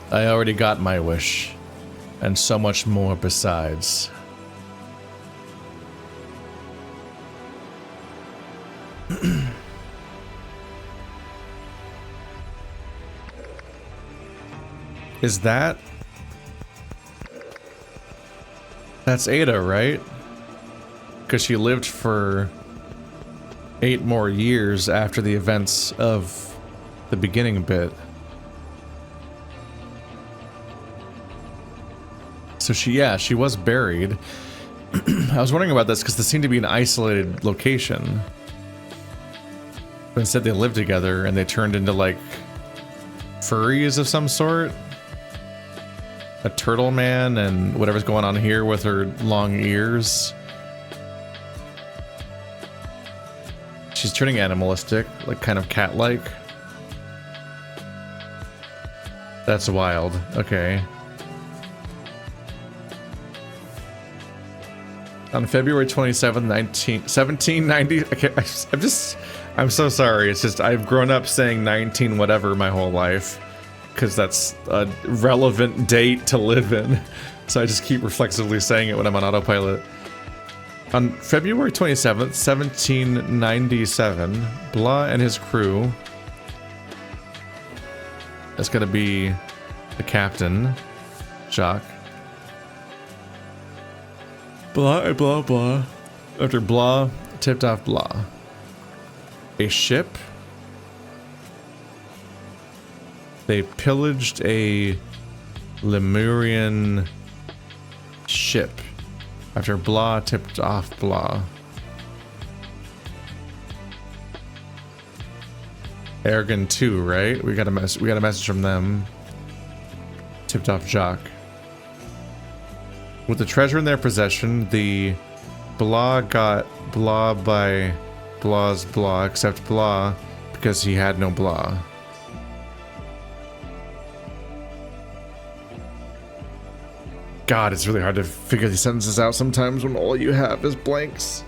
I already got my wish, and so much more besides. Is that... That's Ada, right? Because she lived for 8 more years after the events of the beginning bit. So she was buried. I was wondering about this because this seemed to be an isolated location. But instead they lived together and they turned into like furries of some sort. A turtle man and whatever's going on here with her long ears. She's turning animalistic, like kind of cat-like. That's wild. Okay. On February 27th, 1790. Okay, I'm so sorry. It's just I've grown up saying 19 whatever my whole life. Because that's a relevant date to live in. So I just keep reflexively saying it when I'm on autopilot. On February 27th, 1797, Blah and his crew, that's gonna be the captain, Jacques. Blah and blah blah. After Blah tipped off Blah. A ship. They pillaged a Lemurian ship after Blah tipped off Blah. Aragon 2, right? We got a message from them. Tipped off Jacques. With the treasure in their possession, the Blah got Blah by Blah's Blah, except Blah because he had no Blah. God, it's really hard to figure these sentences out sometimes when all you have is blanks.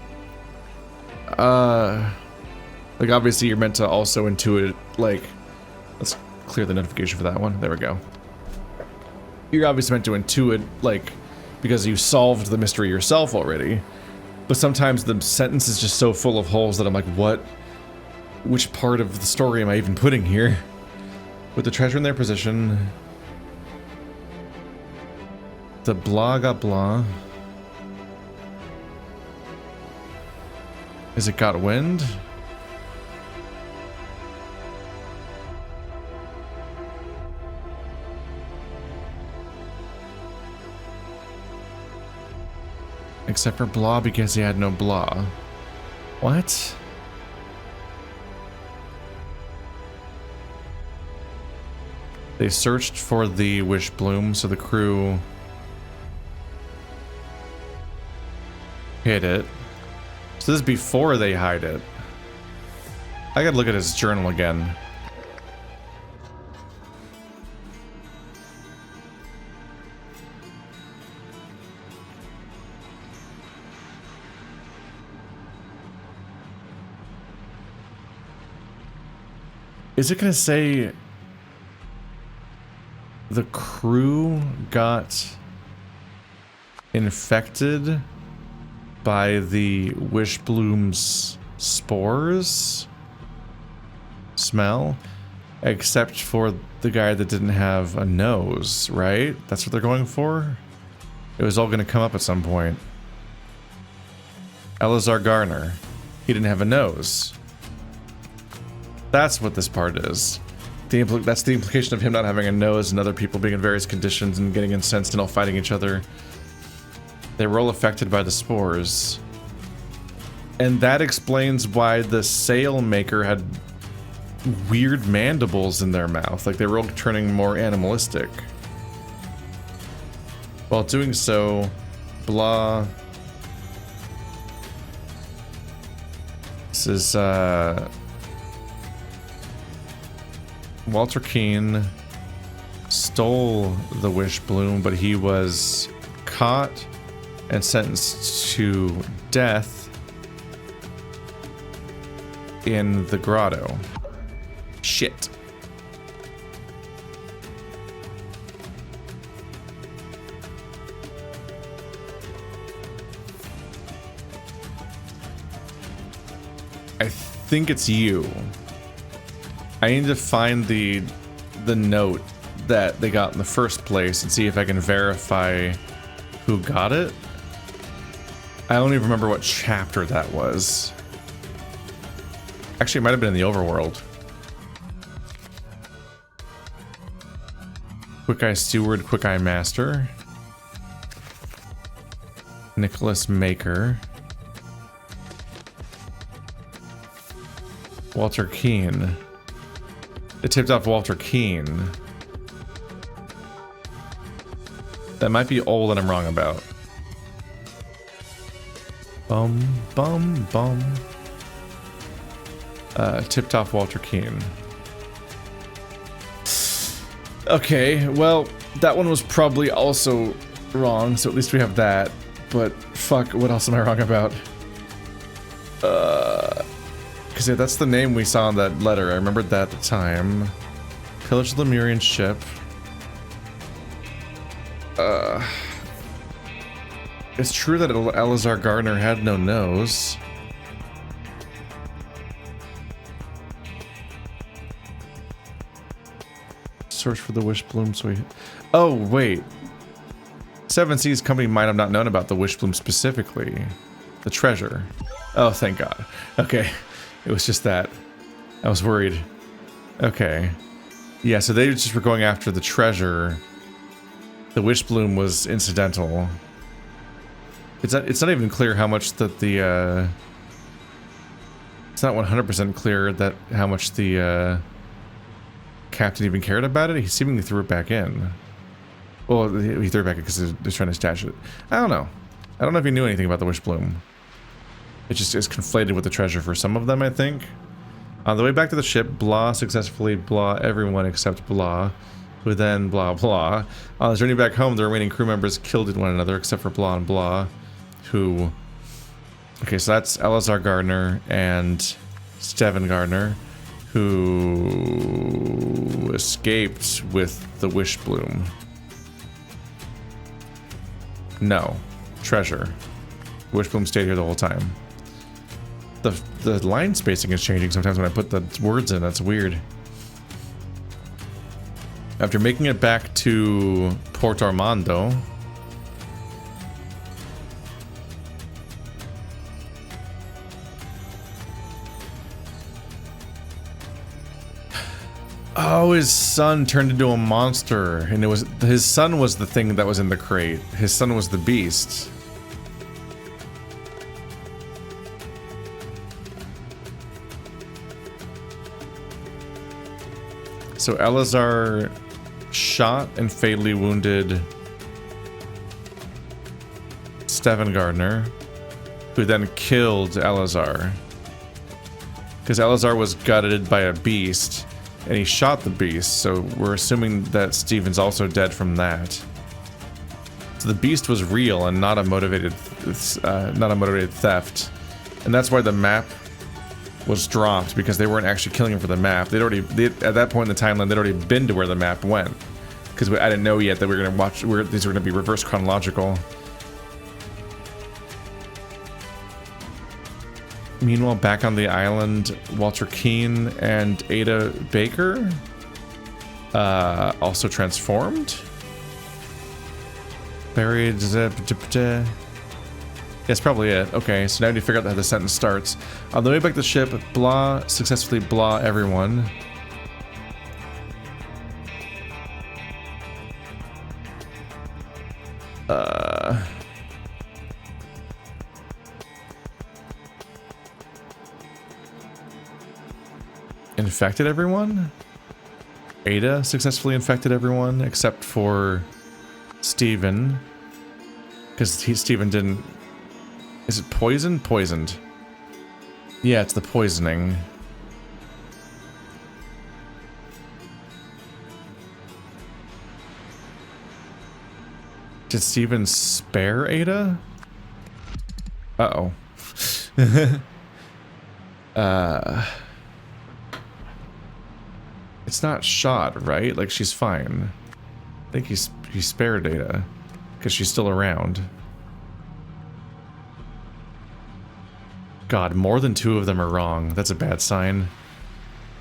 Like obviously you're meant to also intuit, like, let's clear the notification for that one. There we go. You're obviously meant to intuit, like, because you solved the mystery yourself already. But sometimes the sentence is just so full of holes that I'm like, what? Which part of the story am I even putting here? With the treasure in their possession... The Blah got Blah. Is it got wind? Except for Blah because he had no Blah. What? They searched for the Wishbloom, so the crew hid it. So this is before they hide it. I gotta look at his journal again. Is it gonna say the crew got infected by the Wishbloom's spores smell, except for the guy that didn't have a nose, right? That's what they're going for? It was all going to come up at some point. Elazar Garner. He didn't have a nose. That's what this part is. That's the implication of him not having a nose and other people being in various conditions and getting incensed and all fighting each other. They were all affected by the spores. And that explains why the sail maker had weird mandibles in their mouth. Like they were all turning more animalistic. While doing so, blah. This is, Walter Keane stole the Wishbloom, but he was caught and sentenced to death in the Grotto. Shit. I think it's you. I need to find the note that they got in the first place and see if I can verify who got it. I don't even remember what chapter that was. Actually, it might have been in the overworld. Quick Eye Steward, Quick Eye Master. Nicholas Maker. Walter Keane. It tipped off Walter Keane. That might be all that I'm wrong about. Bum, bum, bum. Tipped off Walter Keane. Okay, well, that one was probably also wrong, so at least we have that. But fuck, what else am I wrong about? Because yeah, that's the name we saw in that letter. I remembered that at the time. Pillage the Lemurian ship. It's true that Elazar Gardner had no nose. Search for the Wishbloom. So oh, wait. Seven Seas Company might have not known about the Wishbloom specifically. The treasure. Oh, thank God. Okay. It was just that. I was worried. Okay. Yeah, so they just were going after the treasure. The Wishbloom was incidental. It's not even clear how much that the it's not 100% clear that how much the captain even cared about it. He seemingly threw it back in. Well, he threw it back in because they're trying to stash it. I don't know. I don't know if he knew anything about the Wishbloom. It just is conflated with the treasure for some of them, I think. On the way back to the ship, Blah successfully blah everyone except Blah, who then blah blah. On the journey back home, the remaining crew members killed one another except for Blah and Blah, who... Okay, so that's Elazar Gardner and Steven Gardner, who escaped with the Wishbloom. No. Treasure. Wishbloom stayed here the whole time. The line spacing is changing sometimes when I put the words in. That's weird. After making it back to Port Armando, oh, his son turned into a monster, and it was his son was the thing that was in the crate. His son was the beast. So Elazar shot and fatally wounded Steven Gardner, who then killed Elazar. Because Elazar was gutted by a beast, and he shot the beast, so we're assuming that Steven's also dead from that. So the beast was real and not a motivated theft. And that's why the map was dropped because they weren't actually killing him for the map. At that point in the timeline, they'd already been to where the map went. Because I didn't know yet that we were going to watch, these were going to be reverse chronological. Meanwhile, back on the island, Walter Keane and Ada Baker also transformed. Buried. That's probably it. Okay, so now I need to figure out how the sentence starts. On the way back to the ship, Blah successfully Blah everyone. Infected everyone? Ada successfully infected everyone except for Steven. Because Steven didn't... Is it poison? Poisoned. Yeah, it's the poisoning. Did Steven spare Ada? Uh-oh. It's not shot, right? Like, she's fine. I think he spared Ada. Because she's still around. God, more than 2 of them are wrong. That's a bad sign.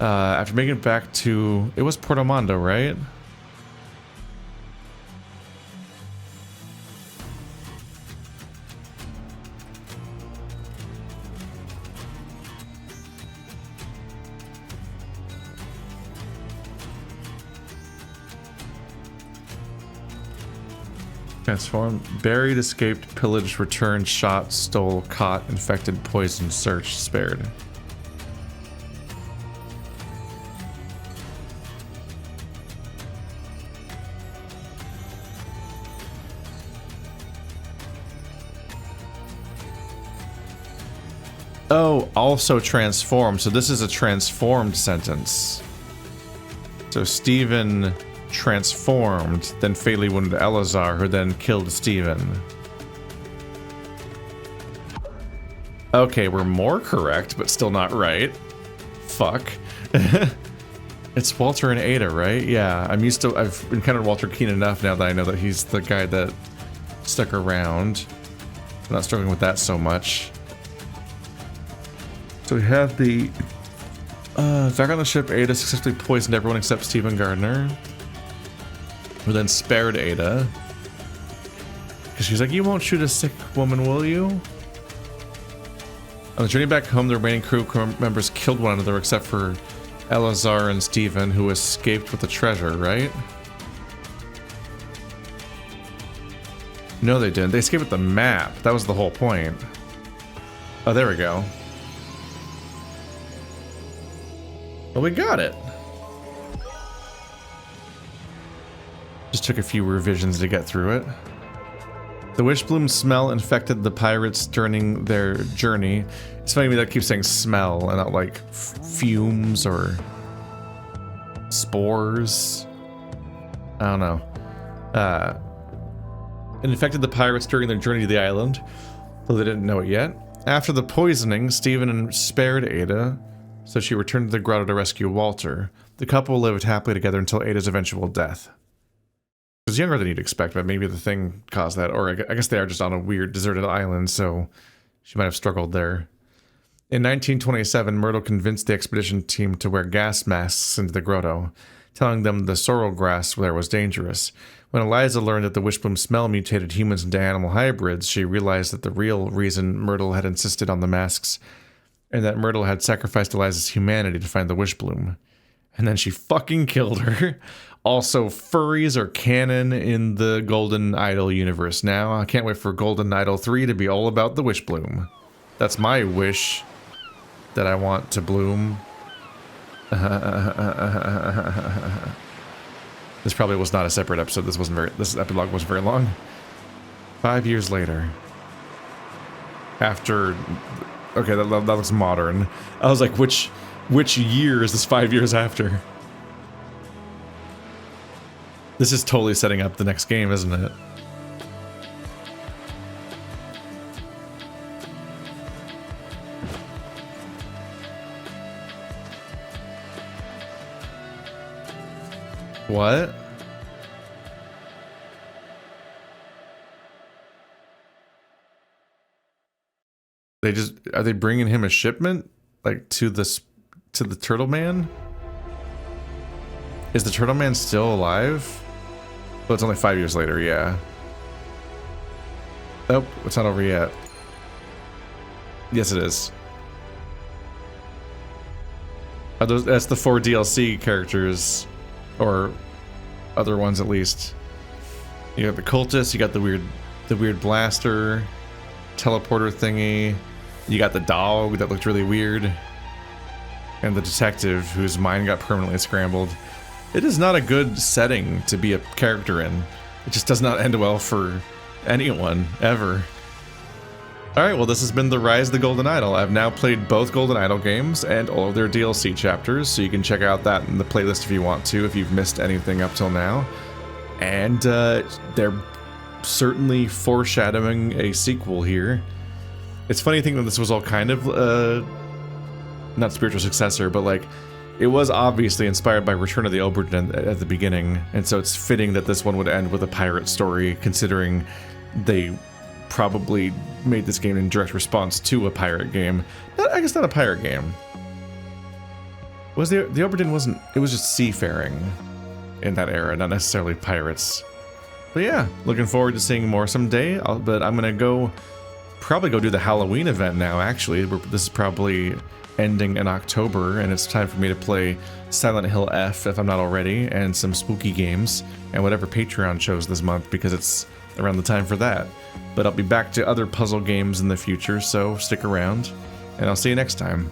After making it back to... It was Porto Mondo, right? Transformed, buried, escaped, pillaged, returned, shot, stole, caught, infected, poisoned, searched, spared. Oh, also transformed. So this is a transformed sentence. So Steven transformed, then fatally wounded Elazar, who then killed Steven. Okay, we're more correct, but still not right. Fuck. It's Walter and Ada, right? Yeah, I've encountered Walter Keane enough now that I know that he's the guy that stuck around. I'm not struggling with that so much. So we have the... back on the ship, Ada successfully poisoned everyone except Stephen Gardner. Who then spared Ada. Because she's like, you won't shoot a sick woman, will you? On the journey back home, the remaining crew members killed one another except for Elazar and Stephen, who escaped with the treasure, right? No, they didn't. They escaped with the map. That was the whole point. Oh, there we go. Well, we got it. Just took a few revisions to get through it. The Wishbloom smell infected the pirates during their journey. It's funny to me that I keep saying smell and not like fumes or spores. I don't know. It infected the pirates during their journey to the island, though they didn't know it yet. After the poisoning, Stephen spared Ada, so she returned to the grotto to rescue Walter. The couple lived happily together until Ada's eventual death. She was younger than you'd expect, but maybe the thing caused that. Or I guess they are just on a weird deserted island, so she might have struggled there. In 1927, Myrtle convinced the expedition team to wear gas masks into the grotto, telling them the sorrel grass there was dangerous. When Eliza learned that the Wishbloom smell mutated humans into animal hybrids, she realized that the real reason Myrtle had insisted on the masks, and that Myrtle had sacrificed Eliza's humanity to find the Wishbloom. And then she fucking killed her. Also, furries are canon in the Golden Idol universe now. I can't wait for Golden Idol 3 to be all about the Wishbloom. That's my wish that I want to bloom. This probably was not a separate episode. This epilogue wasn't very long. 5 years later. After... Okay, that looks modern. I was like, which year is this 5 years after? This is totally setting up the next game, isn't it? What? Are they bringing him a shipment? Like to the turtle man? Is the turtle man still alive? Well, it's only 5 years later, yeah. Nope, it's not over yet. Yes, it is. That's the 4 DLC characters, or other ones at least. You got the cultist, you got the weird blaster, teleporter thingy. You got the dog that looked really weird, and the detective whose mind got permanently scrambled. It is not a good setting to be a character in. It just does not end well for anyone, ever. Alright, well this has been The Rise of the Golden Idol. I've now played both Golden Idol games and all of their DLC chapters, so you can check out that in the playlist if you want to, if you've missed anything up till now. And they're certainly foreshadowing a sequel here. It's funny to think that this was all kind of, not spiritual successor, but like, it was obviously inspired by Return of the Obra Dinn at the beginning, and so it's fitting that this one would end with a pirate story, considering they probably made this game in direct response to a pirate game. I guess not a pirate game. Was the Obra Dinn wasn't, it was just seafaring in that era, not necessarily pirates. But yeah, looking forward to seeing more someday, but I'm gonna probably go do the Halloween event now, actually. This is probably ending in October, and it's time for me to play Silent Hill F, if I'm not already, and some spooky games, and whatever Patreon shows this month, because it's around the time for that. But I'll be back to other puzzle games in the future, so stick around, and I'll see you next time.